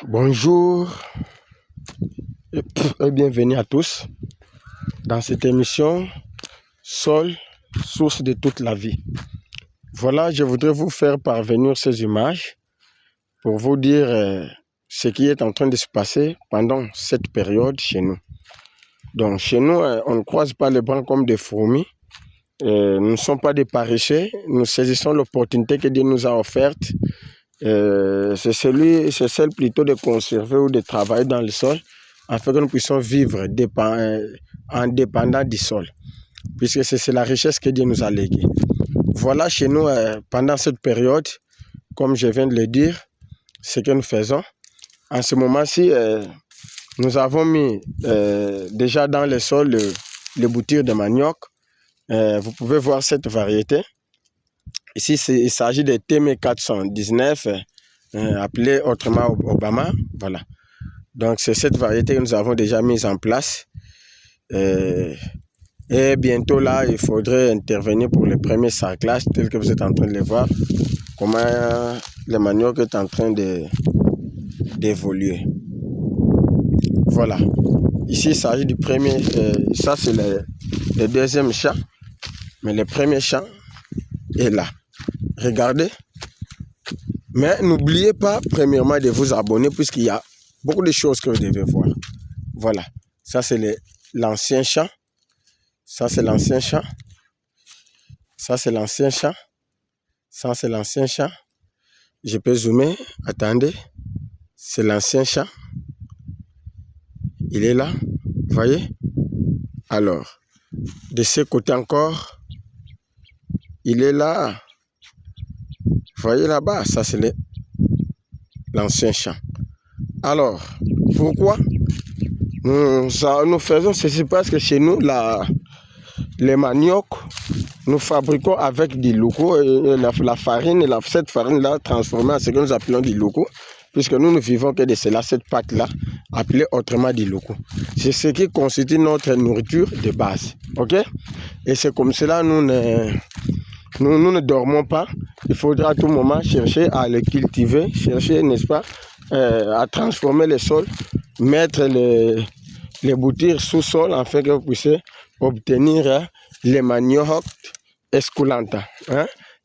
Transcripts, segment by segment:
Bonjour et bienvenue à tous dans cette émission Sol, source de toute la vie. Voilà, je voudrais vous faire parvenir ces images pour vous dire ce qui est en train de se passer pendant cette période chez nous. Donc chez nous, on ne croise pas les bras comme des fourmis. Nous ne sommes pas des paresseux, nous saisissons l'opportunité que Dieu nous a offerte. C'est celle plutôt de conserver ou de travailler dans le sol afin que nous puissions vivre indépendants du sol, puisque c'est la richesse que Dieu nous a léguée. Voilà chez nous, pendant cette période, comme je viens de le dire, ce que nous faisons. En ce moment-ci, nous avons mis déjà dans le sol les boutures de manioc. Vous pouvez voir cette variété. Ici, il s'agit de TM 419, appelé autrement Obama. Voilà. Donc, c'est cette variété que nous avons déjà mise en place. Et bientôt, là, il faudrait intervenir pour le premier sarclage, tel que vous êtes en train de le voir. Comment le manioc est en train d'évoluer. Voilà. Ici, il s'agit du premier. Ça, c'est le deuxième champ. Mais le premier champ est là. Regardez. Mais n'oubliez pas, premièrement, de vous abonner, puisqu'il y a beaucoup de choses que vous devez voir. Voilà. Ça, c'est l'ancien champ. Ça, c'est l'ancien champ. Ça, c'est l'ancien champ. Ça, c'est l'ancien champ. Je peux zoomer. Attendez. C'est l'ancien champ. Il est là. Vous voyez? Alors, de ce côté encore, il est là. Vous voyez là-bas, ça c'est l'ancien champ. Alors, pourquoi nous faisons ceci? Parce que chez nous, les manioc, nous fabriquons avec du loco, la farine, cette farine-là transformée en ce que nous appelons du loco, puisque nous ne vivons que de cela, cette pâte-là, appelée autrement du loco. C'est ce qui constitue notre nourriture de base. Ok? Et c'est comme cela, nous ne dormons pas. Il faudra à tout moment chercher à le cultiver, chercher, n'est-ce pas, à transformer le sol, mettre les boutures sous sol afin que vous puissiez obtenir les manioc esculenta.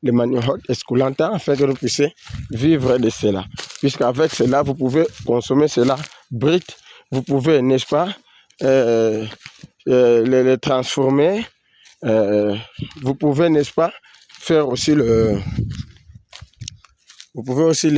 Les manioc esculenta afin que vous puissiez vivre de cela. Puisqu'avec cela, vous pouvez consommer cela brut. Vous pouvez, n'est-ce pas, les transformer. Vous pouvez, n'est-ce pas, faire aussi vous pouvez aussi